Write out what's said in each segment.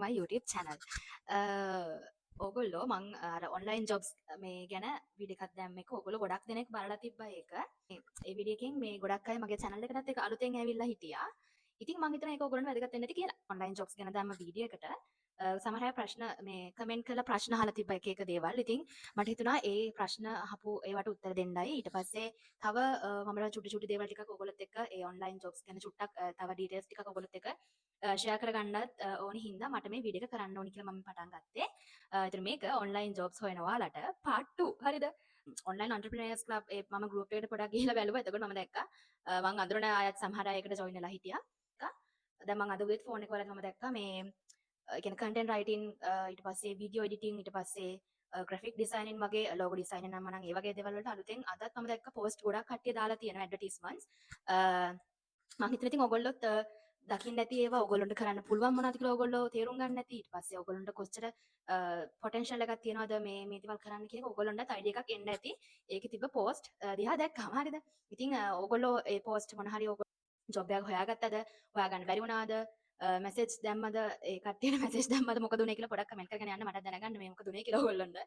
my YouTube channel. ඕගොල්ලෝ මං අර online jobs මේ ගැන වීඩියෝ එකක් දැම්ම එක ඕගොල්ලෝ ගොඩක් දෙනෙක් බලලා තිබ්බා ඒක. ඒ වීඩියෝ එකෙන් මේ ගොඩක් අය මගේ channel එකටත් ඒක අලුතෙන් ඇවිල්ලා හිටියා. ඉතින් මං හිතනවා ඒක ඕගොල්ලන්ට වැදගත් වෙන්න ඇති කියලා. online jobs ගැන දැම්ම වීඩියෝ එකට සමහර අය ප්‍රශ්න මේ කමෙන්ට් කරලා ප්‍රශ්න අහලා තිබ්බා එක එක දේවල්. ඉතින් මට හිතුණා ඒ ප්‍රශ්න අහපු ඒවට උත්තර දෙන්නයි. ඊට පස්සේ තව මම චුටි චුටි දේවල් ටිකක් ඕගොල්ලොත් එක්ක ඒ online jobs ගැන චුට්ටක් තව details ටිකක් ඕගොල්ලොත් එක්ක ෂෙයා කරගන්නත් ඕනි හින්දා මට මේ වීඩියෝ එක කරන්න ඕනි කියලා මම පටන් ගත්තේ. ඉතින් මේක online jobs හොයන ඔයාලට part 2 හරිද? online entrepreneurs club ඒ මම group එකට පොඩක් ගිහිල්ලා බැලුවා. එතකොට මම දැක්කා මම අඳුරන අයත් සමහර අය එකට join වෙලා හිටියා. දැන් මම අද උදේත් ෆෝන් එක වලත් මම දැක්කා මේ කියන්නේ content writing ඊට පස්සේ video editing ඊට පස්සේ graphic designing වගේ logo designing නම් මනම් ඒ වගේ දේවල් වලට අලුතෙන් අදත් මම දැක්ක post ගොඩක් කට්ටිය දාලා තියෙනවා advertisements. මම හිතන ඉතින් ඔයගොල්ලොත් දකින්න නැති ඒවා ඔයගොල්ලන්ට කරන්න පුළුවන් මොනවද කියලා ඔයගොල්ලෝ තේරුම් ගන්න නැති ඊට පස්සේ ඔයගොල්ලන්ට කොච්චර potential එකක් තියනවද මේ දේවල් කරන්න කියන එක ඔයගොල්ලන්ට idea එකක් එන්න ඇති. ඒකේ තිබ්බ post දිහා දැක්කම හරිද? ඉතින් ඔයගොල්ලෝ ඒ post මොන හරි ඔයගොල්ලෝ job එකක් හොයාගත්තද? හොයාගන්න බැරි වුණාද? message දැම්මද? ඒ කට්ටියට message දැම්මද? මොකද උනේ කියලා පොඩක් comment කරගෙන යන්න මට දැනගන්න මේ මොකද උනේ කියලා ඔයගොල්ලන්ට.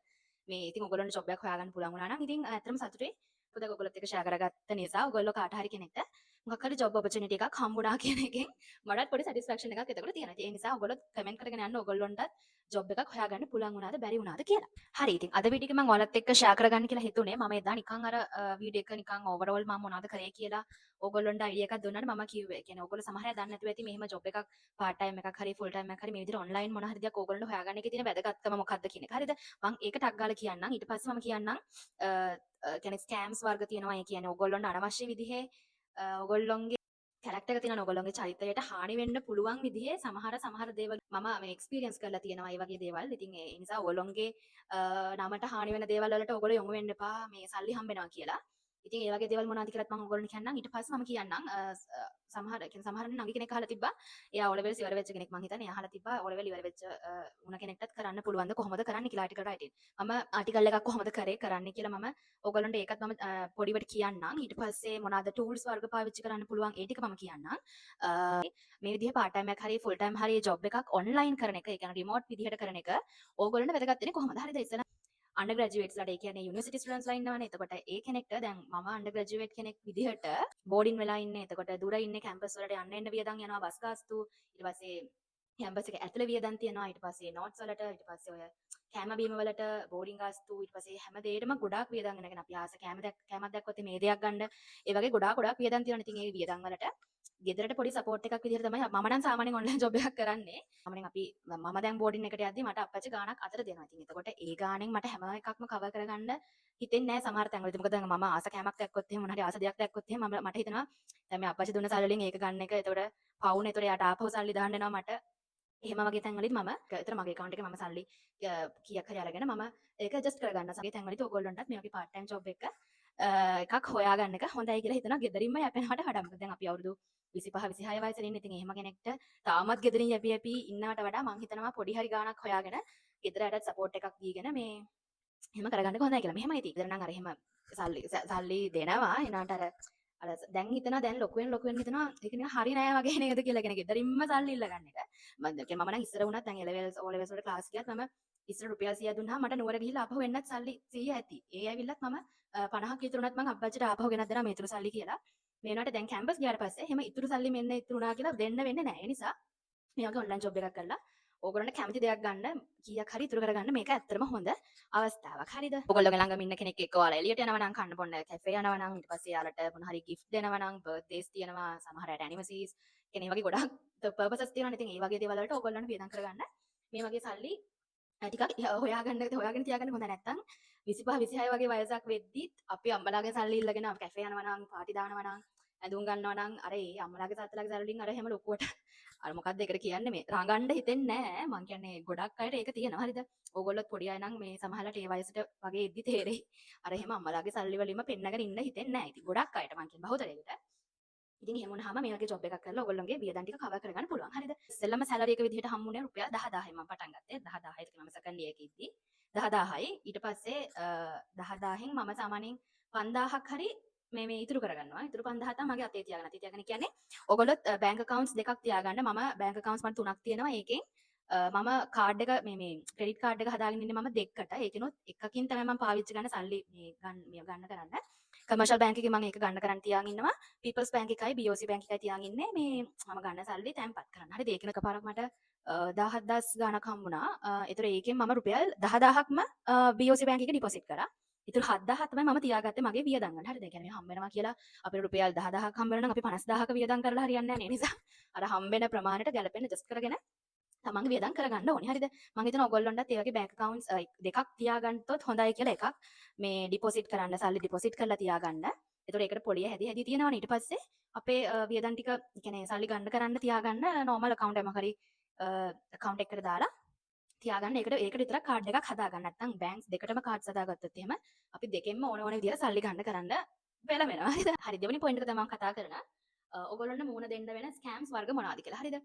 මේ ඉතින් ඔයගොල්ලන්ට job එකක් හොයාගන්න පුළුවන් වුණා නම් ඉතින් ඇත්තටම සතුටුයි. පොඩක් ඔයගොල්ලොත් එක්ක share කරගත්ත නිසා ඔයගොල්ලෝ කාට හරි කෙනෙක්ට මොකක් හරි job opportunity එකක් හම්බුණා කියන එකෙන් මටත් පොඩි satisfaction එකක් එතකොට තියෙනවා. ඒ නිසා ඔයගොල්ලෝ comment කරගෙන යන්න ඔයගොල්ලොන්ටත් job එකක් හොයාගන්න පුළුවන් වුණාද බැරි වුණාද කියලා. හරි ඉතින් අද වීඩියෝ එක මම ඔයාලත් එක්ක share කරගන්න කියලා හිතුනේ. මම එදා නිකන් අර වීඩියෝ එක නිකන් overall මම මොනවද කරේ කියලා ඔයගොල්ලොන්ට idea එකක් දුන්නාට මම කිව්වේ. කියන්නේ ඔයගොල්ලෝ සමහර අය දන්නේ නැතුව ඇති මෙහෙම job එකක් part time එකක් හරි full time එකක් හරි මේ විදිහට online මොන හරි දෙයක් ඔයගොල්ලන්ට හොයාගන්න එකේ තියෙන වැදගත්කම මොකක්ද කියන එක. හරිද? මම ඒක ටක් ගාලා කියන්නම්. ඊට පස්සේ මම කියන්නම් කියන්නේ scams වර්ග තියෙනවා. ඒ කියන්නේ ඔයගොල්ලන්ට අනවශ්‍ය විදිහේ ඔයගොල්ලොන්ගේ කැරක්ටර් එක තියෙනවා ඔයගොල්ලෝගේ චරිතයට හානි වෙන්න පුළුවන් විදිහේ සමහර දේවල් මම මේ එක්ස්පීරියන්ස් කරලා තියෙනවා ඒ වගේ දේවල්. ඉතින් ඒ නිසා ඔයගොල්ලෝගේ නමට හානි වෙන දේවල් වලට ඔයගොල්ලෝ යොමු වෙන්න එපා මේ සල්ලි හම්බ වෙනවා කියලා. ඉතින් ඒ වගේ දේවල් මොනවද කියලාත් මම ඔයගොල්ලන්ට කියන්නම්. ඊට පස්සේ මම කියන්නම් සමහර නංගි කෙනෙක් අහලා තිබ්බා. එයා O levels ඉවර වෙච්ච කෙනෙක් මං හිතන්නේ. එයා අහලා තිබ්බා O level ඉවර වෙච්ච උණ කෙනෙක්ටත් කරන්න පුළුවන්ද කොහොමද කරන්න කියලා ආටිකල් රයිටින්. මම ආටිකල් එකක් කොහොමද කරන්න කියලා මම ඔයගොල්ලන්ට ඒකත් මම පොඩිවට කියන්නම්. ඊට පස්සේ මොනවාද tools වර්ග පාවිච්චි කරන්න පුළුවන් ඒ ටික මම කියන්නම්. මේ විදිහේ part time එකක් හරි full time හරි job එකක් online කරන එක, ඒ කියන්නේ remote විදිහට කරන එක ඕගොල්ලන්ට වැදගත් වෙන්නේ කොහොමද? හරිද? ඉස්සෙල්ලා undergraduates ලට, ඒ කියන්නේ university students ලා ඉන්නවනේ. එතකොට ඒ කෙනෙක්ට දැන් මම undergraduate කෙනෙක් විදිහට boarding වෙලා ඉන්නේ. එතකොට දුර ඉන්නේ campus වලට යන්න එන්න වියදම් යනවා, බස් ගාස්තු, ඊට පස්සේ campus එක ඇතුළේ වියදම් තියනවා, ඊට පස්සේ notes වලට, ඊට පස්සේ ඔය කෑම බීම වලට boarding ගාස්තු, ඊට පස්සේ හැම දෙයකටම ගොඩාක් වියදම් වෙනගෙන අපි ආස කෑමක් දැක්කොත් මේ දෙයක් ගන්න ඒ වගේ ගොඩාක් වියදම් තියෙනවා. ඉතින් ඒ වියදම් වලට ගෙදරට පොඩි සපෝට් එකක් විදිහට තමයි මම නම් සාමාන්‍යයෙන් ඔන්ලයින් ජොබ් එකක් කරන්නේ. සාමාන්‍යයෙන් මම දැන් බෝඩින් එකට යද්දි මට අප්පච්චි ගාණක් අතර දෙනවා. ඉතින් එතකොට ඒ ගාණෙන් මට හැම එකක්ම කවර් කරගන්න හිතෙන්නේ නැහැ සමහර තැන්වලදී. මොකද මම ආස කෑමක් දැක්කොත් එහෙම මොන හරි ආස දෙයක් දැක්කොත් එහෙම මට හිතෙනවා දැන් මේ අප්පච්චි දුන්න සල්ලි වලින් ඒක ගන්න එක. එතකොට පවුන එතකොට යාට ආපහු සල්ලි දාන්න වෙනවා මට. එහෙම වගේ තැන්වලදී මම එතන මගේ account එකේ මම සල්ලි කීයක් හරි අරගෙන මම ඒක adjust කරගන්න. සමහර තැන්වලදී ඔයගොල්ලන්ටත් මේ වගේ part time job එකක් හොයාගන්න එක හොඳයි කියලා හිතනවා. ගෙදරින්ම යැපෙනවට වඩා. මොකද දැන් අපි අවුරුදු 25 26 වයසේ ඉන්නේ. ඉතින් එහෙම කෙනෙක්ට තාමත් ගෙදරින් යැපි ඉන්නවට වඩා මං හිතනවා පොඩි හරි ගාණක් හොයාගෙන ගෙදරටත් සපෝට් එකක් දීගෙන මේ එහෙම කරගන්න එක හොඳයි කියලා. මෙහෙමයි ඉතින්. ගෙදර නම් අර එහෙම සල්ලි දෙනවා. එනකට අර දැන් හිතනවා දැන් ලොකු වෙන හිතනවා ඒක නිකන් හරි නෑ වගේ නේද කියලා. කෙනෙක් ගෙදරින්ම සල්ලි ඉල්ල ගන්න එක. මම නම් ඉස්සර වුණත් දැන් levels O levels වල ක්ලාස් ගියත් මම ඉස්සර රුපියල් 100ක් දුන්නාම මට නුවර ගිහිල්ලා ආපහු එන්නත් සල්ලි 100 ඇති. ඒ ඇවිල්ලත් මම 50ක් ඉතුරු වුණත් මම අබ්බච්චිට ආපහු ගෙනත් දෙනවා මේ ඉතුරු සල්ලි කියලා. මේ වුණාට දැන් කැම්පස් ගියාට පස්සේ එහෙම ඉතුරු සල්ලි මෙන්න ඉතුරු වුණා කියලා දෙන්න වෙන්නේ නැහැ. ඒ නිසා මේ වගේ ඔන්ලයින් ජොබ් එකක් කරලා ඕගොල්ලන්ට කැමති දෙයක් ගන්න කීයක් හරි ඉතුරු කරගන්න මේක ඇත්තටම හොඳ අවස්ථාවක්. හරිද? ඕගොල්ලෝගේ ළඟම ඉන්න කෙනෙක් එක්ක ඔයාලා එළියට යනවා නම් කන්න බොන්න කැෆේ යනවා නම් ඊට පස්සේ යාලට මොන හරි gift දෙනවා නම් birthdays තියෙනවා සමහර අයට anniversaries කියන්නේ වගේ ගොඩක් purposes තියෙනවා. ඉතින් ඒ වගේ දේවල් වලට ඕගොල්ලන්ට වියදම් කරගන්න මේ වගේ සල්ලි ටිකක් හොයාගෙන තියාගන්න හොඳ. නැත්තම් 25 26 වගේ වයසක් වෙද්දිත් අපි අම්මලාගේ සල්ලි ඉල්ලගෙන කැෆේ යනවා නම් පාටි දානවා නම් ඇඳුම් ගන්නවා නම් අර ඒ අම්මලාගේ තාත්තලාගේ සල්ලි වලින් අර හැම ලොකුවට අර මොකක්ද ඒකට කියන්නේ මේ රඟන්න හිතෙන්නේ නැහැ. මං කියන්නේ ගොඩක් අයට ඒක තියෙනවා. හරිද? ඕගොල්ලොත් පොඩි අය නම් මේ සමහරලාට ඒ වයසට වගේ එද්දි තේරෙයි. අර එහෙම අම්මලාගේ සල්ලි වලින්ම පෙන්නගෙන ඉන්න හිතෙන්නේ නැහැ. ඉතින් ගොඩක් අයට මං කියන්නේ බහුතරයකට. ඉතින් එහෙම වුණාම මේ වගේ ජොබ් එකක් කරලා ඔයගොල්ලෝගේ වියදම් ටික කවර් කරගන්න පුළුවන්. හරිද? ඉස්සෙල්ලම සැලරි එක විදිහට හම්බුනේ රුපියල් 10000යි මම පටන් ගත්තේ. 10000යි තමයි මම සෙකන්ඩ් ඉයර් එකේ ඉද්දි. 10000යි. ඊට පස්සේ 10000න් මම සාමාන්‍යයෙන් 5000ක් හරි මේ ඉතුරු කරගන්නවා. ඉතුරු 5000 තමයි මගේ අතේ තියාගෙන. අතේ තියාගෙන කියන්නේ ඔයගොල්ලොත් බැංක් accounts දෙකක් තියාගන්න. මම බැංක් accounts මට 3ක් තියෙනවා. ඒකෙන් මම කාඩ් එක මේ ක්‍රෙඩිට් කාඩ් එක හදාගෙන ඉන්නේ මම දෙකට. ඒකිනුත් එකකින් තමයි මම පාවිච්චි කරන සල්ලි මේ ගන්න කරන්න. කමර්ෂල් බැංක් එකේ මම ඒක ගන්න කරන් තියාගෙන ඉන්නවා. පීපල්ස් බැංක් එකයි BOC බැංක් එකයි තියාගෙන ඉන්නේ මේ මම ගන්න සල්ලි තැන්පත් කරන්න. හරිද? ඒකින එකපාරක් මට 17000 ගණක් හම්බුණා. ඒතර ඒකෙන් මම රුපියල් 10000ක්ම BOC බැංක් එකේ ඩිපොසිට් කරා. ඉතුරු 7000 තමයි මම තියාගත්තේ මගේ වියදම් වලට. හරිද? ඒ කියන්නේ හම්බ වෙනවා කියලා අපිට රුපියල් 10000ක් හම්බ වෙනවා නම් අපි 50000ක වියදම් කරලා හරියන්නේ නැහැ නේ. නිසා අර හම්බෙන ප්‍රමාණයට ගැලපෙන්න ජස්ට් කරගෙන තමන්ගේ වියදම් කරගන්න ඕනේ. හරිද? මම හිතනවා ඔයගොල්ලන්ටත් ඒ වගේ බැංක් accounts දෙකක් තියාගන්නතොත් හොඳයි කියලා. එකක් මේ ඩිපොසිට් කරන්න සල්ලි ඩිපොසිට් කරලා තියාගන්න. ඒතකොට ඒකට පොලිය හැදි තියෙනවනේ. ඊට පස්සේ අපේ වියදම් ටික කියන්නේ සල්ලි ගන්න කරන්න තියාගන්න normal account එකක් හරි account එකකට දාලා තියාගන්න. ඒකට විතරක් කාඩ් එකක් හදාගන්න. නැත්නම් බැංක්ස් දෙකටම කාඩ්ස් හදාගත්තොත් එහෙම අපි දෙකෙන්ම ඕන විදිහට සල්ලි ගන්න කරන්න වෙනවා. හරිද? හරි දෙවෙනි පොයින්ට් එක තමයි මම කතා කරන. ඔයගොල්ලොන්ට මුණ දෙන්න වෙන ස්කෑම්ස් වර්ග මොනවද කියලා. හරිද?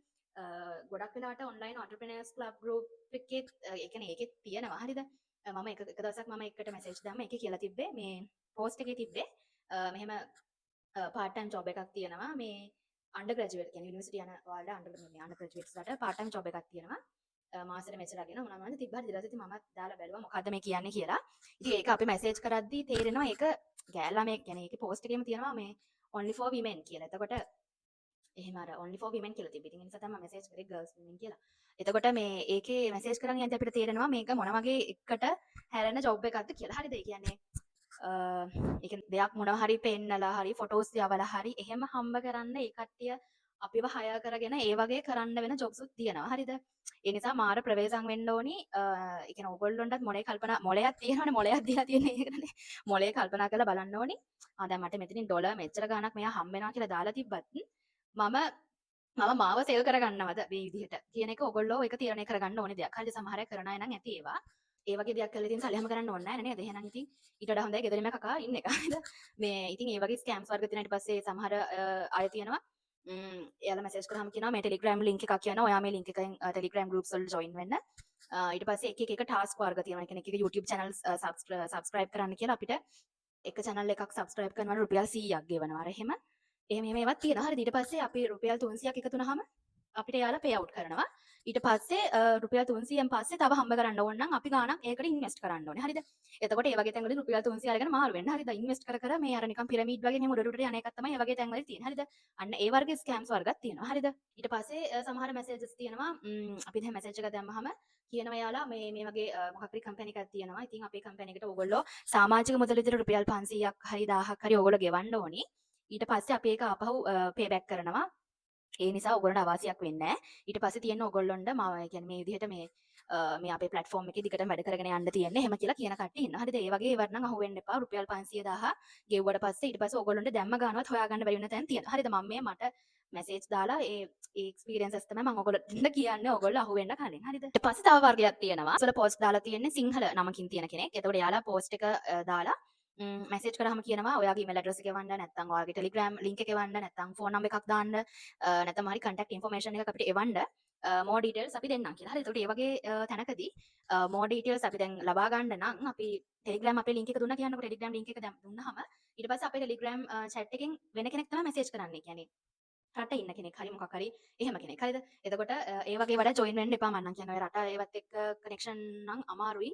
ගොඩක් වෙලාවට ඔන්ලයින් entrepreneurs club group එකේ ඒ කියන්නේ ඒකේ තියෙනවා. හරිද? මම එක දවසක් මම එකට මැසේජ් දැම්ම. ඒකේ කියලා තිබ්බේ මේ post එකේ තිබ්බේ මෙහෙම part time job එකක් තියෙනවා. මේ undergraduate කියන්නේ යුනිවර්සිටි යන ඔයාලට undergraduates ලට part time job එකක් තියෙනවා. මාසෙට මෙච්චරගෙන මොනවද තිබ්බා. ඊට පස්සේ මම දාලා බැලුවා මොකද්ද මේ කියන්නේ කියලා. ඉතින් ඒක අපි මැසේජ් කරද්දී තේරෙනවා ඒක ගෑල්ලා මේ කියන්නේ ඒකේ post එකේම තියෙනවා මේ only for women කියලා. එතකොට එහෙම අර only for women කියලා තිබ්බ. ඉතින් ඒ නිසා තමයි මම මැසේජ් කරේ girls women කියලා. එතකොට මේ ඒකේ මැසේජ් කරන් යද්දී අපිට තේරෙනවා මේක මොන වගේ එකට හැරෙන ජොබ් එකක්ද කියලා. හරිද? ඒ කියන්නේ ඒක දෙයක් මොනවා හරි පෙන්නලා හරි ෆොටෝස් යවලා හරි එහෙම හම්බ කරන්න ඒ කට්ටිය අපිව හයර් කරගෙන ඒ වගේ කරන්න වෙන ජොබ්ස් උත් තියෙනවා. හරිද? ඒ නිසා මාර ප්‍රවේශම් වෙන්න ඕනි. ඒ කියන්නේ ඕගොල්ලොන්ටත් මොලයක් තියෙනවනේ මොලයක් දීලා තියෙන්නේ ඒකනේ. මොලේ කල්පනා කරලා බලන්න ඕනි. දැන් මට මෙතනින් ඩොලර් මෙච්චර ගාණක් මෙයා හම්බ වෙනවා කියලා දාලා තිබ්බත් මම මාව සෙල් කරගන්නවද මේ විදිහට කියන එක ඔයගොල්ලෝ ඒක තීරණය කරගන්න ඕනේ දෙයක්. හරිද? සමහර අය කරන අය නම් ඇති ඒවා. ඒ වගේ දෙයක් කරලා ඉතින් සල්ලිහම කරන්න ඕනේ නැහැ නේද? එහෙනම් ඉතින් ඊට වඩා හොඳයි ගෙදරින්ම කකා ඉන්න එක. හරිද? මේ ඉතින් ඒ වගේ ස්කෑම්ස් වර්ග තියෙන ඊට පස්සේ සමහර අය තියෙනවා එයාලා මැසේජ් කරාම කියනවා මේ ටෙලිග්‍රෑම් ලින්ක් එකක් කියනවා. ඔයා මේ ලින්ක් එකෙන් ටෙලිග්‍රෑම් ගෲප්ස් වලට ජොයින් වෙන්න. ඊට පස්සේ එක ටාස්ක් වර්ග තියෙනවා. ඒ කියන්නේ එක YouTube channels subscribe කරන්න කියලා අපිට එක channel එකක් subscribe කරනවට රුපියල් 100ක් ගෙවනවා. අර එහෙම ඒවත් තියෙනවා. හරිද? ඊට පස්සේ අපි රුපියල් 300ක් එකතු වුණාම අපිට එයාලා pay out කරනවා. ඊට පස්සේ රුපියල් 300න් පස්සේ තව හම්බ කරන්න ඕන නම් අපි ගාණක් ඒකට ඉන්වෙස්ට් කරන්න ඕනේ. හරිද? එතකොට ඒ වගේ තැන්වලදී රුපියල් 300 අරගෙන මාරු වෙන්න. හරිද? ඉන්වෙස්ට් කර මේ අර නිකන් පිරමීඩ් වගේ නෙමෙයි උඩට යන එකක් තමයි ඒ වගේ තැන්වලදී තියෙන්නේ. හරිද? අන්න ඒ වර්ගයේ ස්කෑම්ස් වර්ගයක් තියෙනවා. හරිද? ඊට පස්සේ සමහර මැසේජස් තියෙනවා. අපි දැන් මැසේජ් එකක් දැම්මහම කියනවා යාලා මේ වගේ මොකක් හරි කම්පැනි එකක් තියෙනවා. ඉතින් අපේ කම්පැනි එකට ඕගොල්ලෝ සමාජික මුදල විදිහට රුපියල් 500ක් හරි 1000ක් හරි ඕගොල්ලෝ ගෙවන්න ඕනි. ඊට පස්සේ අපි ඒක ආපහු පේ බෑක් කරනවා. ඒ නිසා ඔයගොල්ලන්ට අවාසියක් වෙන්නේ නැහැ. ඊට පස්සේ තියෙන ඔයගොල්ලොන්ට මම කියන්නේ මේ විදිහට මේ අපේ platform එකේ දිගටම වැඩ කරගෙන යන්න තියෙන්නේ. එහෙම කියලා කියන කට්ටිය ඉන්නවා. හරිද? ඒ වගේ ඒවට නම් අහු වෙන්න එපා. රුපියල් 500,000 ගෙවුවට පස්සේ ඊට පස්සේ ඔයගොල්ලොන්ට දැම්ම ගන්නවත් හොයාගන්න බැරි වෙන තැන් තියෙනවා. හරිද? මම මට මැසේජ් දාලා ඒ එක්ස්පීරියන්සස් තමයි මම ඔයගොල්ලන්ට කියන්නේ. ඔයගොල්ලෝ අහු වෙන්න කලින්. හරිද? ඊට පස්සේ තව වර්ගයක් තියෙනවා. ඒවල post දාලා තියෙන්නේ සිංහල නමකින් තියෙන කෙනෙක්. එතකොට එයාලා post එක දාලා මැසේජ් කරාම කියනවා ඔයාගේ ඊමේල් ඇඩ්‍රස් එක එවන්න නැත්නම් ඔයාගේ ටෙලිග්‍රෑම් ලින්ක් එක එවන්න නැත්නම් ෆෝන් නම්බර් එකක් දාන්න නැත්නම් හරි contact information එකක් අපිට එවන්න more details අපි දෙන්නම් කියලා. හරි. ඒකට ඒ වගේ තැනකදී more details අපි දැන් ලබා ගන්න නම් අපි ටෙලිග්‍රෑම් අපේ ලින්ක් එක දුන්නා කියන්නකො ටෙලිග්‍රෑම් ලින්ක් එක දුන්නාම ඊට පස්සේ අපේ ටෙලිග්‍රෑම් chat එකෙන් වෙන කෙනෙක් තමයි මැසේජ් කරන්නේ. කියන්නේ රට ඉන්න කෙනෙක් හරි මොකක් හරි එහෙම කෙනෙක්. හරිද? එතකොට ඒ වගේ වැඩ join වෙන්න එපා. මම නම් කියන්නේ රට ඒවත් එක්ක connection නම් අමාරුයි.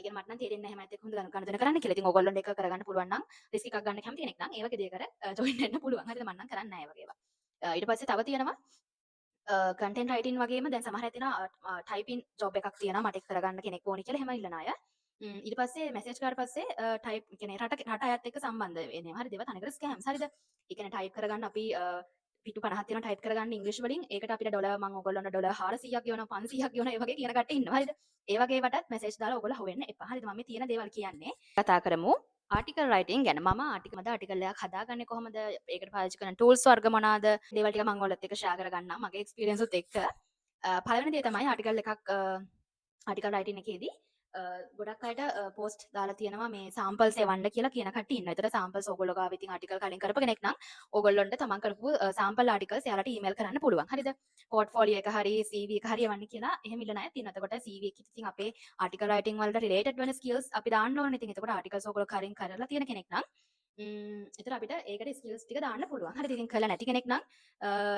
ඉතින් මට නම් තේරෙන්නේ නැහැ මෑත් එක්ක හොඳ ගනුදෙනු කරන්න කියලා. ඉතින් ඕගොල්ලන්ට ඒක කරගන්න පුළුවන් නම් රිස්ක් එකක් ගන්න කැමති කෙනෙක් නම් ඒ වගේ දෙයකට ජොයින් වෙන්න පුළුවන්. හරිද? මම නම් කරන්නේ නැහැ ඒ වගේ ඒවා. ඊට පස්සේ තව තියෙනවා content writing වගේම දැන් සමහර අය තියෙනවා typing job එකක් තියෙනවා මට ඒක කරගන්න කෙනෙක් ඕනි කියලා එහෙම ඉල්ලන අය. ඊට පස්සේ message කරාට පස්සේ type කියන්නේ රට අයත් එක්ක සම්බන්ධ වෙන්නේ. හරිද? ඒවා තනිකර scams. හරිද? ඒ කියන්නේ type කරගන්න අපි පිටු 50ක් තියෙනවා ටයිප් කරගන්න ඉංග්‍රීසි වලින් ඒකට අපිට ඩොලර් මම ඔයගොල්ලන්ට ඩොලර් 400ක් ගෙවනවා 500ක් ගෙවනවා ඒ වගේ කියන කට්ටිය ඉන්නවා. හරිද? ඒ වගේ වටත් මැසේජ් දාලා ඔයගොල්ලෝ අහුවෙන්න එපා. හරිද? මම මේ තියෙන දේවල් කියන්නේ. කතා කරමු ආටිකල් රයිටින් ගැන. මම ආටිකල් එකක් හදාගන්නේ කොහොමද? ඒකට පාවිච්චි කරන ටූල්ස් වර්ග මොනවාද? දේවල් ටික මම ඔයගොල්ලොත් එක්ක ෂෙයා කරගන්නම් මගේ එක්ස්පීරියන්ස් උත් එක්ක. පළවෙනි දේ තමයි ආටිකල් රයිටින් එකේදී ගොඩක් අයට පෝස්ට් දාලා තියෙනවා මේ සාම්පල්ස් එවන්න කියලා කියන කට්ටිය ඉන්නවා. ඒතර සාම්පල්ස් ඔයගොල්ලෝ ගාව ඉතින් ආටිකල් කලින් කරපු කෙනෙක් නම් ඔයගොල්ලන්ට තමන් කරපු සාම්පල් ආටිකල්ස් එයාලට ඊමේල් කරන්න පුළුවන්. හරිද? පෝර්ට්ෆෝලියෝ එක හරි CV එක හරි එවන්න කියලා එහෙම ඉල්ලන අය තියෙනවා. එතකොට CV එකේ ඉතින් අපේ ආටිකල් රයිටින් වලට රිලේටඩ් වෙන ස්කිල්ස් අපි දාන්න ඕනේ. ඉතින් එතකොට ආටිකල්ස් ඔයගොල්ලෝ කලින් කරලා තියෙන කෙනෙක් නම් එතකොට අපිට ඒකට ස්කිල්ස් ටික දාන්න පුළුවන්. හරිද? ඉතින් කරලා නැති කෙනෙක් නම්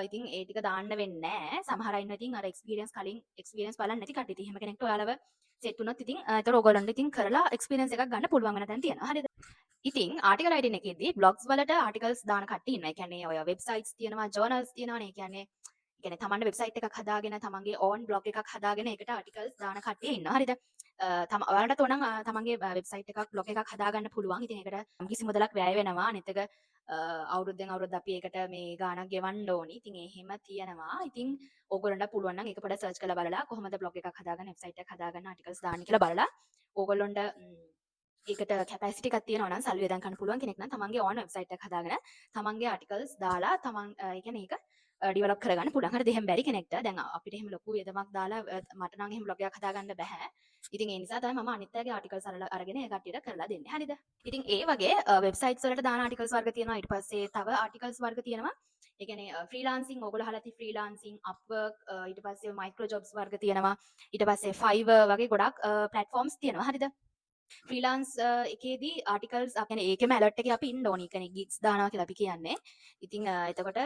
ඉතින් ඒ ටික දාන්න වෙන්නේ නැහැ. සමහර අය ඉන්නවා ඉතින් අර කලින් එක්ස්පීරියන්ස් බලන්න නැති කට්ටිය. ඉතින් එහෙම කෙනෙක්ට ඔයාලව සෙට් වුණොත් ඉතින් ඒතකොට ඕගොල්ලන්ට ඉතින් කරලා එක්ස්පීරියන්ස් එකක් ගන්න පුළුවන් වෙන තැන තියෙනවා. හරිද? ඉතින් ආටිකල් රයිටින් එකේදී බ්ලොග්ස් වලට ආටිකල්ස් දාන කට්ටිය ඉන්නවා. ඒ කියන්නේ ඔය වෙබ්සයිට්ස් තියෙනවා, ජර්නල්ස් තියෙනවානේ. ඒ කියන්නේ තමන්ගේ වෙබ්සයිට් එකක් හදාගෙන තමන්ගේ ඕන් බ්ලොග් එකක් හදාගෙන ඒකට ආටිකල්ස් දාන කට්ටිය ඉන්නවා. හරිද? ඔයාලට ඕන නම් තමන්ගේ වෙබ්සයිට් එකක් බ්ලොග් එකක් හදාගන්න පුළුවන්. ඉතින් ඒකට කිසි මුදලක් වැය වෙනවා. අනිත් එක අවුරුද්දෙන් අවුරුද්ද අපි ඒකට මේ ගාණක් ගෙවන්න ඕනි. ඉතින් එහෙම තියෙනවා. ඉතින් ඕගොල්ලන්ට පුළුවන් නම් ඒක පොඩ්ඩක් සර්ච් කරලා බලලා කොහොමද බ්ලොග් එකක් හදාගන්න, වෙබ්සයිට් එකක් හදාගන්න ආටිකල්ස් දාන්න කියලා බලලා ඕගොල්ලොන්ට ඒකට කැපැසිටි එකක් තියෙනවා නම් සල්ලි වේදන් කරන්න පුළුවන් කෙනෙක් නම් තමන්ගේ ඕන් වෙබ්සයිට් එකක් හදාගෙන තමන්ගේ ආටිකල්ස් දාලා තමන් ඒ කියන්නේ ඒක ඩිවලොප් කරගන්න පුළුවන්. හරිද? එහෙම බැරි කෙනෙක්ට දැන් අපිට එහෙම ලොකු වියදමක් දාලා මට නම් එහෙම බ්ලොග් එකක් හදාගන්න බෑ. ඉතින් ඒ නිසා තමයි මම අනිත් අයගේ ආටිකල්ස් අරගෙන ඒ කට්ටියට කරලා දෙන්නේ. හරිද? ඉතින් ඒ වගේ වෙබ්සයිට්ස් වලට දාන ආටිකල්ස් වර්ග තියෙනවා. ඊට පස්සේ තව ආටිකල්ස් වර්ග තියෙනවා. ඒ කියන්නේ ෆ්‍රීලාන්සින් ඕගොල්ලෝ අහලා ඇති ෆ්‍රීලාන්සින්, අප්වර්ක්, ඊට පස්සේ මයික්‍රෝ ජොබ්ස් වර්ග තියෙනවා. ඊට පස්සේ ෆයිවර් වගේ ගොඩක් ප්ලැට්ෆෝම්ස් තියෙනවා. හරිද? ෆ්‍රීලාන්ස් එකේදී ආටිකල්ස් කියන්නේ ඒකෙම ඇලර්ට් එකේ අපි ඉන්න ඕනි. කියන්නේ ගිග්ස් දානවා කියලා අපි කියන්නේ. ඉතින් එතකොට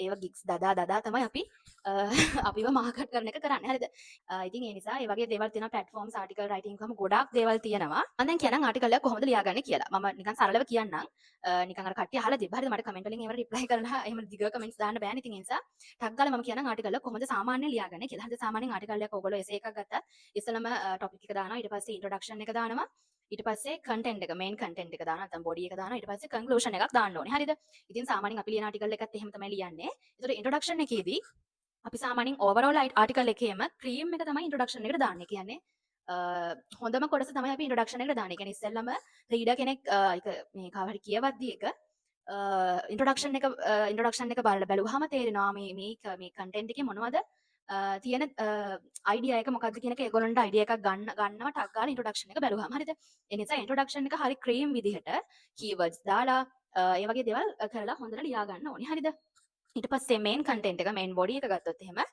ඒව ගිග්ස් දදා තමයි අපි අපිව මාකට් කරන එක කරන්නේ. හරිද? ඉතින් ඒ නිසා ඒ වගේ දේවල් තියෙනවා ප්ලැට්ෆෝම්ස් ආටිකල් රයිටින් එකම ගොඩාක් දේවල් තියෙනවා. මම දැන් කියනම් ආටිකල් එකක් කොහොමද ලියාගන්නේ කියලා. මම නිකන් සරලව කියන්නම්. නිකන් අර කට්ටිය අහලා තිබ්බා. හරිද? මට කමෙන්ට් වලින් ඒවට රිප්ලයි කරලා එහෙම දිග කමෙන්ට්ස් දාන්න බෑනේ. ඉතින් ඒ නිසා ටක් ගාලා මම කියනම් ආටිකල් එක කොහොමද සාමාන්‍යයෙන් ලියාගන්නේ කියලා. හරිද? සාමාන්‍යයෙන් ආටිකල් එක ඔයගොල්ලෝ එසේ එකක් ගත්තා. ඉස්සෙල්ලම ටොපික් එක දානවා. ඊට පස්සේ ඉන්ට්‍රොඩක්ෂන් එක දානවා. ඊට පස්සේ කන්ටෙන්ට් එක මේන් කන්ටෙන්ට් එක දානවා නැත්නම් බොඩි එක දානවා ඊට පස්සේ කන්ක්ලූෂන් එකක් දාන්න ඕනේ හරිද ඉතින් සාමාන්‍යයෙන් අපි ලියන ආටිකල් එකත් එහෙම තමයි ලියන්නේ ඒතකොට ඉන්ට්‍රොඩක්ෂන් එකේදී අපි සාමාන්‍යයෙන් ඕවරෝල් ආටිකල් එකේම ක්‍රීම් එක තමයි ඉන්ට්‍රොඩක්ෂන් එකට දාන්නේ කියන්නේ හොඳම කොටස තමයි අපි ඉන්ට්‍රොඩක්ෂන් එකට දාන්නේ කියන්නේ ඉස්සෙල්ලම රීඩර් කෙනෙක් ඒක මේ කවහරි කියවද්දි එක ඉන්ට්‍රොඩක්ෂන් එක බැලුවාම තේරෙනවා මේ කන්ටෙන්ට් එකේ මොනවද තියෙන අයිඩියා එක මොකක්ද කියන එක ඒගොල්ලන්ට අයිඩියා එකක් ගන්නවා ටක් ගාලා ඉන්ට්‍රොඩක්ෂන් එක බැලුවාම හරිද ඒ නිසා ඉන්ට්‍රොඩක්ෂන් එක හරි ක්‍රීම් විදිහට කීවර්ඩ්ස් දාලා ඒ වගේ දේවල් කරලා හොඳට ලියා ගන්න ඕනේ හරිද ඊට පස්සේ මේන් කන්ටෙන්ට් එක මේන් බොඩි එක ගත්තොත් එහෙම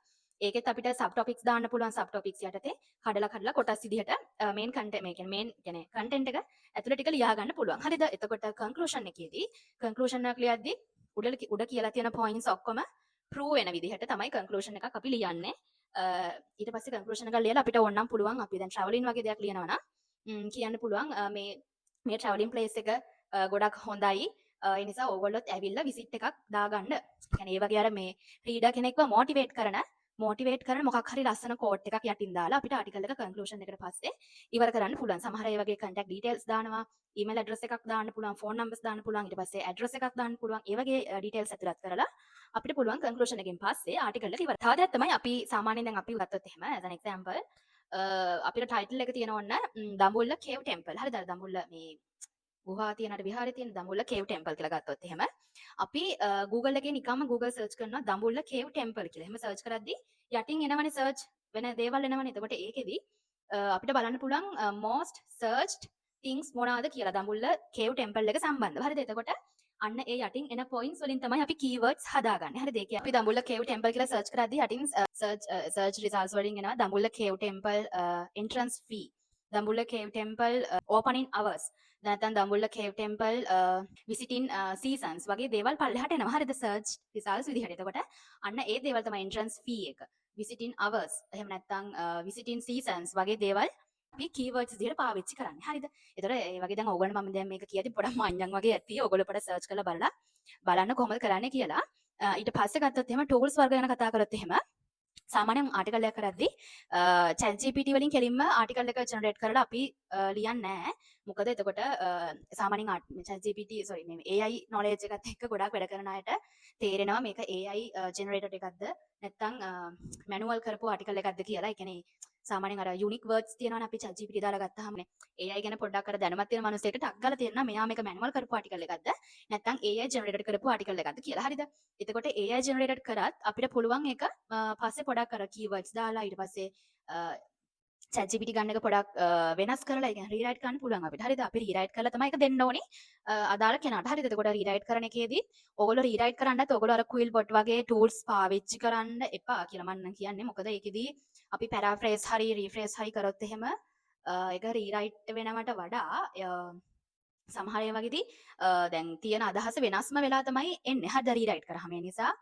ඒකෙත් අපිට සබ් ටොපික්ස් දාන්න පුළුවන් සබ් ටොපික්ස් යටතේ කඩලා කොටස් විදිහට මේන් කන්ටෙන්ට් මේ කියන්නේ කන්ටෙන්ට් එක ඇතුළේ ටික ලියා ගන්න පුළුවන් හරිද එතකොට කන්ක්ලූෂන් එකේදී කන්ක්ලූෂන් එක ලියද්දි උඩ කියලා තියෙන පොයින්ට්ස් ඔක්කොම ප්‍රූව් වෙන විදිහට තමයි කන්ක්ලූෂන් එකක් අපි ලියන්නේ ඊට පස්සේ කන්ක්ලූෂන් එකක් ලියලා අපිට ඕනනම් පුළුවන් අපි දැන් ට්‍රැවලින් වගේ දෙයක් ලියනවා නම් කියන්න පුළුවන් මේ ට්‍රැවලින් ප්ලේස් එක ගොඩක් හොඳයි ඒ නිසා ඕගොල්ලොත් ඇවිල්ලා විසිට් එකක් දාගන්න. يعني ඒ වගේ අර මේ රීඩර් කෙනෙක්ව මොටිවේට් කරන මොකක් හරි ලස්සන කෝට් එකක් යටින් දාලා අපිට ආටිකල් එක කන්ක්ලූෂන් එකට පස්සේ ඉවර කරන්න පුළුවන්. සමහර අය වගේ contact details දානවා, email address එකක් දාන්න පුළුවන්, phone numbers දාන්න පුළුවන්, ඊට පස්සේ address එකක් දාන්න පුළුවන්. ඒ වගේ details ඇතුළත් කරලා අපිට පුළුවන් කන්ක්ලූෂන් එකෙන් පස්සේ ආටිකල් එක ඉවර. තව දෙයක් තමයි අපි සාමාන්‍යයෙන් දැන් අපි ගත්තොත් එහෙම as an example අපිට ටයිටල් එක තියෙන ඕන දඹුල්ල කේව් ටෙම්පල්. හරිද? දඹුල්ල මේ ගුහා තියෙන අර විහාරේ තියෙන දඹුල්ල කේව් ටෙම්පල් කියලා ගත්තොත් එහෙම අපි Google එකේ නිකම්ම Google search කරනවා දඹුල්ල කේව් ටෙම්පල් කියලා. එහෙම search කරද්දී යටින් එනවනේ search වෙන දේවල් එනවනේ. එතකොට ඒකෙදි අපිට බලන්න පුළුවන් most searched things මොනවාද කියලා දඹුල්ල කේව් ටෙම්පල් එක සම්බන්ධව. හරිද? එතකොට අන්න ඒ යටින් එන points වලින් තමයි අපි keywords හදාගන්නේ. හරිද? ඒක අපි දඹුල්ල කේව් ටෙම්පල් කියලා search කරද්දී යටින් search results වලින් එනවා Dambulla cave temple entrance fee, Dambulla cave temple opening hours, නැත්නම් Dambulla cave temple visiting seasons වගේ දේවල් පල්ලෙහාට එනවා. හරිද? search results විදිහට. එතකොට අන්න ඒ දේවල් තමයි entrance fee එක, visiting hours, එහෙම නැත්නම් visiting seasons වගේ දේවල් අපි keywords විදිහට පාවිච්චි කරන්නේ. හරිද? ඒතර ඒ වගේ දැන් ඕගොල්ලෝ මම දැන් මේක කියද්දි පොඩක් මඤ්ඤම් වගේ ඇති. ඕගොල්ලෝ පොඩ search කරලා බලන්න කොහොමද කරන්නේ කියලා. ඊට පස්සේ ගත්තොත් එහෙම tools වර්ග ගැන කතා කරොත් එහෙම සාමාන්‍යයෙන් ආටිකල් එකක් කරද්දී chat GPT වලින් කෙලින්ම ආටිකල් එක ජෙනරේට් කරලා අපි ලියන්නේ නැහැ. මොකද එතකොට සාමාන්‍යයෙන් chat GPT මේ AI knowledge එකත් එක්ක ගොඩාක් වැඩ කරන අයට තේරෙනවා මේක AI generated එකක්ද නැත්නම් manual කරපු ආටිකල් එකක්ද කියලා. ඒ කියන්නේ සාමාන්‍යයෙන් අර unique words තියෙනවනේ අපි chat GPT දාලා ගත්තාමනේ AI ගැන පොඩ්ඩක් අර දැනුමක් තියෙන මිනිස්සෙක්ට ටක් ගාලා තේරෙනවා මෙයා මේක manual කරපු ආටිකල් එකක්ද නැත්නම් AI generated කරපු ආටිකල් එකක්ද කියලා. හරිද? එතකොට AI generated කරත් අපිට පුළුවන් ඒක පස්සේ පොඩක් අර keywords දාලා ඊට පස්සේ ChatGPT ගන්න එක පොඩක් වෙනස් කරලා ඒ කියන්නේ රීරයිට් කරන්න පුළුවන් අපිට. හරිද? අපි රීරයිට් කරලා තමයි ඒක දෙන්න ඕනේ අදාළ කෙනාට. හරිද? එතකොට රීරයිට් කරන එකේදී ඕගොල්ලෝ රීරයිට් කරන්නත් ඕගොල්ලෝ අර Quillbot වගේ tools පාවිච්චි කරන්න එපා කියලා මම කියන්නේ. මොකද ඒකෙදී අපි paraphrase හරි rephrase හරි කරොත් එහෙම ඒක රීරයිට් වෙනවට වඩා සමහර ඒවා වගේදී දැන් තියෙන අදහස වෙනස්ම වෙලා තමයි එන්නේ. හරිද? රීරයිට් කරාම. ඒ නිසා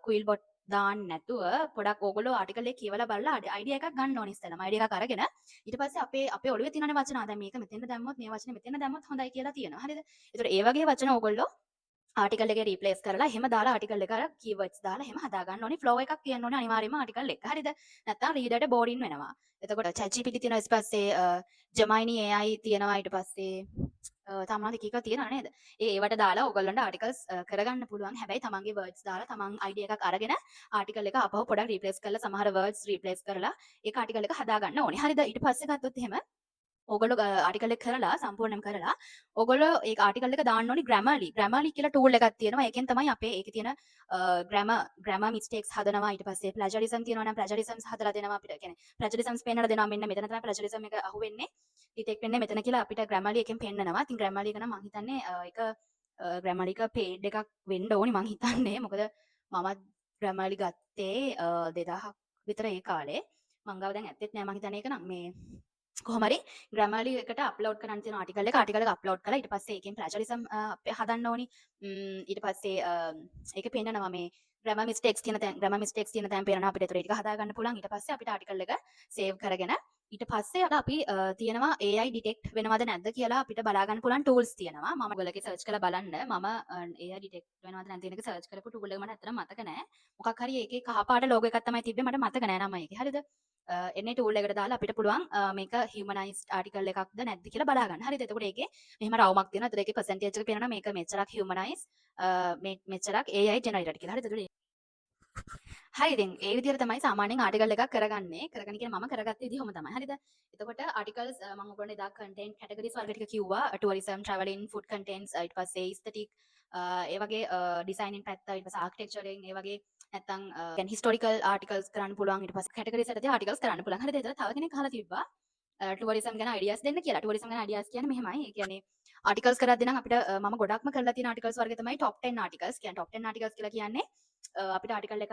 ක්විල් බොට් දාන්න නැතුව පොඩක් ඕගොල්ලෝ ආටිකල් එක කියවලා බලලා අයිඩියා එකක් ගන්න ඕනේ ඉස්සෙල්ලාම. අයිඩියා එකක් අරගෙන ඊට පස්සේ අපේ ඔළුවේ තියෙනනේ වචන. දැන් මේක මෙතෙන්ද දැම්මොත් මේ වචනේ මෙතෙන්ද දැම්මොත් හොඳයි කියලා තියෙනවා. හරිද? ඒතකොට ඒ වගේ වචන ඕගොල්ලෝ ආටිකල් එකේ රීප්ලේස් කරලා එහෙම දාලා ආටිකල් එක අර කීවර්ඩ්ස් දාලා එහෙම හදා ගන්න ඕනේ. ෆ්ලෝ එකක් තියෙන්න ඕනේ අනිවාර්යයෙන්ම ආටිකල් එක. හරිද? නැත්නම් රීඩර්ට බෝරින් වෙනවා. එතකොට ChatGPT තියෙනවා ඊට පස්සේ Gemini AI තියෙනවා ඊට පස්සේ තමන්ද කීක තියෙනවා නේද? ඒවට දාලා ඔයගොල්ලන්ට ආටිකල්ස් කරගන්න පුළුවන්. හැබැයි තමන්ගේ වර්ඩ්ස් දාලා තමන් අයිඩියා එකක් අරගෙන ආටිකල් එක ආපහු පොඩක් රීප්ලේස් කරලා සමහර වර්ඩ්ස් රීප්ලේස් කරලා ඒක ආටිකල් එක හදා ගන්න ඕනේ. හරිද? ඊට පස්සේ ගත්තොත් එහෙම ඔගොල්ලෝ ආටිකල් එක කරලා සම්පූර්ණයෙන්ම කරලා ඔගොල්ලෝ ඒ ආටිකල් එක දාන්න ඕනි Grammarly කියලා ටූල් එකක් තියෙනවා. ඒකෙන් තමයි අපේ ඒකේ තියෙන grammar mistakes හදනවා. ඊට පස්සේ plagiarism තියෙනවා නම් plagiarisms හදලා දෙනවා අපිට. කියන්නේ plagiarisms පෙන්නලා දෙනවා. මෙන්න මෙතන තමයි plagiarism එක අහුවෙන්නේ. ඩිටෙක්ට් වෙන්නේ මෙතන කියලා අපිට Grammarly එකෙන් පෙන්නනවා. ඉතින් Grammarly එක නම් මම හිතන්නේ ඒක Grammarly එක paid එකක් වෙන්න ඕනි මම හිතන්නේ. මොකද මමත් Grammarly ගත්තේ 2000ක් විතර ඒ කාලේ. මං ගාව දැන් ඇත්තෙත් නෑ මම හිතන්නේ ඒක නම් මේ කොහොමරි Grammarly එකට අප්ලෝඩ් කරන්න තියෙන ආටිකල් එක අප්ලෝඩ් කරලා ඊට පස්සේ ඒකෙන් plagiarism හදන්න ඕනි. ඊට පස්සේ ඒකේ පෙන්නනවා මේ grammar mistakes තියෙන තැන් පේනවා අපිට. ඒතර ඒක හදා ගන්න පුළුවන්. ඊට පස්සේ අපිට ආටිකල් එක save කරගෙන ඊට පස්සේ අර අපි තියෙනවා AI detect වෙනවද නැද්ද කියලා අපිට බලා ගන්න පුළුවන් tools තියෙනවා. මම ඔයගොල්ලෝගේ search කරලා බලන්න. මම AI detect වෙනවද නැද්ද කියන එක search කරපු tool එක මට ඇත්තටම මතක නෑ. මොකක් හරි ඒකේ කහ පාට logo එකක් තමයි තිබ්බේ. මට මතක නෑ නම ඒකේ. හරිද? එන්නේ tool එකට දාලා අපිට පුළුවන් මේක humanized article එකක්ද නැද්ද කියලා බලා ගන්න. හරිද? එතකොට ඒකේ මෙහෙම රවුමක් තියෙනවා. එතකොට ඒකේ percentage එක පේනවා මේක මෙච්චරක් humanized මෙච්චරක් AI generated කියලා. හරිද? එතකොට හරි ඉතින් ඒ විදිහට තමයි සාමාන්‍යයෙන් ආටිකල් එකක් කරගන්නේ. කරගෙන කියන්නේ මම කරගත්ත විදිහම තමයි. හරිද? එතකොට ආටිකල්ස් මම ඔයගොල්ලෝ එදා content categories වර්ග ටික කිව්වා. tourism, traveling, food contents, ඊට පස්සේ aesthetic ඒ වගේ designing පැත්ත, ඊට පස්සේ architecturing ඒ වගේ නැත්තම් කියන්නේ historical articles කරන්න පුළුවන්. ඊට පස්සේ categories වලදී articles කරන්න පුළුවන්. හරිද? එතකොට තව කෙනෙක් අහලා තිබ්බා tourism ගැන ideas දෙන්න කියලා. tourism ගැන ideas කියන්නේ මෙහෙමයි. ඒ කියන්නේ articles කරද්දී නම් අපිට මම ගොඩක්ම කරලා තියෙන articles වර්ගය තමයි top 10 articles. කියන්නේ top 10 articles කියලා කියන්නේ අපිට ආටිකල් එකක්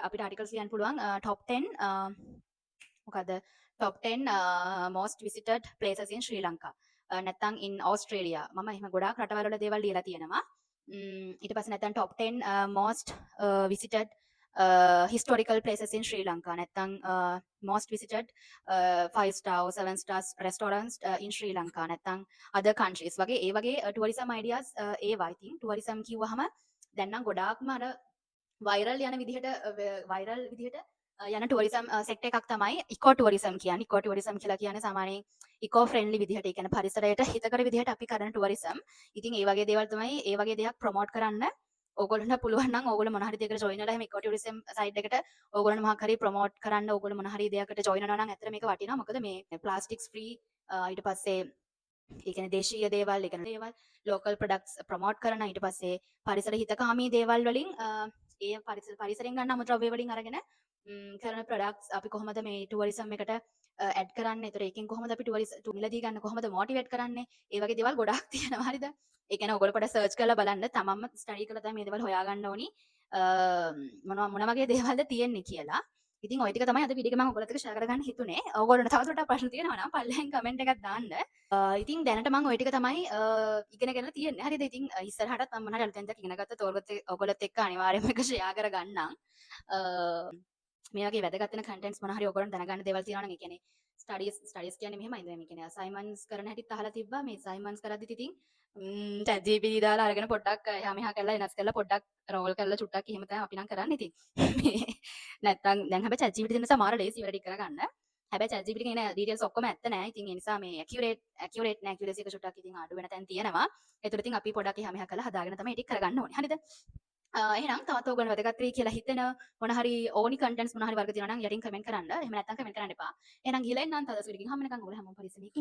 අපිට ආටිකල්ස් ලියන්න පුළුවන් top 10 මොකද top 10 most visited places in Sri Lanka නැත්නම් in Australia මම එහෙම ගොඩාක් රටවල් වල දේවල් ලියලා තියෙනවා ඊට පස්සේ නැත්නම් top 10 most visited historical places in Sri Lanka නැත්නම් most visited 5-star or 7-star restaurants in Sri Lanka නැත්නම් other countries වගේ ඒ වගේ tourism ideas ඒවා I think tourism කිව්වහම දැන් නම් ගොඩාක්ම අර වයිරල් යන විදිහට යන ටුවරිසම් සෙක්ටර් එකක් තමයි ඉකෝ ටුවරිසම් කියන්නේ. ඉකෝ ටුවරිසම් කියලා කියන්නේ සාමාන්‍යයෙන් ඉකෝ ෆ්‍රෙන්ඩ්ලි විදිහට, ඒ කියන්නේ පරිසරයට හිතකර විදිහට අපි කරන ටුවරිසම්. ඉතින් ඒ වගේ දේවල් තමයි ඒ වගේ දෙයක් ප්‍රොමෝට් කරන්න ඕගොල්ලන්ට පුළුවන් නම් ඕගොල්ලෝ මොන හරි දෙයකට ජොයින් වෙලා එහෙම ඉකෝ ටුවරිසම් සයිට් එකට ඕගොල්ලෝ මොකක් හරි ප්‍රොමෝට් කරන්න ඕගොල්ලෝ මොන හරි දෙයකට ජොයින් වෙනවා නම් ඇත්තට මේක වටිනවා. මොකද මේ ප්ලාස්ටික්ස් ෆ්‍රී ඊට පස්සේ ඒ කියන්නේ දේශීය දේවල්, ඒ කියන්නේ දේවල් ලෝකල් ප්‍රොඩක්ට්ස් ප්‍රොමෝට් කරන ඊට පස්සේ පරිසර හිතකාමී දේවල් වලින් ඒ පරිසරෙන් ගන්න අමුද්‍රව්‍ය වලින් අරගෙන කරන ප්‍රොඩක්ට්ස් අපි කොහොමද මේ ටුවරිසම් එකට ඇඩ් කරන්නේ? ඒතර ඒකෙන් කොහොමද අපි ටුවරිසම් මිලදී ගන්න කොහොමද මොටිවේට් කරන්නේ? ඒ වගේ දේවල් ගොඩාක් තියෙනවා. හරිද? ඒ කියන්නේ ඔයගොල්ලෝ පොඩ්ඩක් සර්ච් කරලා බලන්න. තමන්ම ස්ටඩි කරලා තමයි මේ දේවල් හොයාගන්න ඕනි. මොන වගේ දේවල්ද තියෙන්නේ කියලා. ඉතින් ওই ටික තමයි අද වීඩියෝ එක මම ඔයගොල්ලොත් එක්ක ෂෙයා කරගන්න හිතුනේ. ඔයගොල්ලොන්ට තවදුරටත් ප්‍රශ්න තියෙනවා නම් පල්ලෙහෙන් කමෙන්ට් එකක් දාන්න. ඉතින් දැනට මම ওই ටික තමයි ඉගෙනගෙන තියෙන්නේ. හරිද? ඉතින් ඉස්සරහටත් මම මොනවා හරි අලුතෙන් දෙයක් ඉගෙන ගත්තොත් ඔයගොල්ලොත් එක්ක අනිවාර්යයෙන්ම ඒක ෂෙයා කරගන්නම්. මේ වගේ වැදගත් වෙන කන්ටෙන්ට්ස් මොනවා හරි ඔයගොල්ලන් දැනගන්න දේවල් තියෙනවා නම් ඒ කියන්නේ ස්ටඩීස් කියන්නේ මෙහෙමයි. දැන් මේ කියන්නේ අසයින්මන්ට්ස් කරන හැටිත් අහලා තිබ්බා. මේ අසයින්මන්ට්ස් කරද්දිත් ඉතින් ChatGPT දාලා අරගෙන පොඩ්ඩක් එහා මෙහා කරලා වෙනස් කරලා පොඩ්ඩක් රෝල් කරලා චුට්ටක් එහෙම තමයි අපි නම් කරන්නේ ඉතින්. මේ නැත්තම් දැන් හැබැයි ChatGPT දෙන නිසා මාර ලේසි වැඩ ටික කරගන්න. හැබැයි ChatGPT එකේ ඉන්න ඩීටේල්ස් ඔක්කොම ඇත්ත නෑ. ඉතින් ඒ නිසා මේ accurate නේ accuracy එක චුට්ටක් ඉතින් අඩු වෙන තැන් තියෙනවා. ඒතර ඉතින් අපි පොඩ්ඩක් එහා මෙහා කරලා හදාගෙන තමයි ටික කරගන්න ඕනේ. හරිද? එහෙනම් තවත් ඕගොල්ලෝ වැදගත් වෙයි කියලා හිතෙන මොන හරි ඕනි කන්ටෙන්ට්ස් මොන හරි වර්ග තියෙනවා නම් යටින් කමෙන්ට් කරන්න. එහෙම නැත්නම් කමෙන්ට් කරන්න එපා. එහෙනම් ගිහලා එන්නම් තව දවසකට ගිහින් හැම එකක් ඔයගොල්ලෝ හැමෝම පරිස්සමෙන් ඉන්න.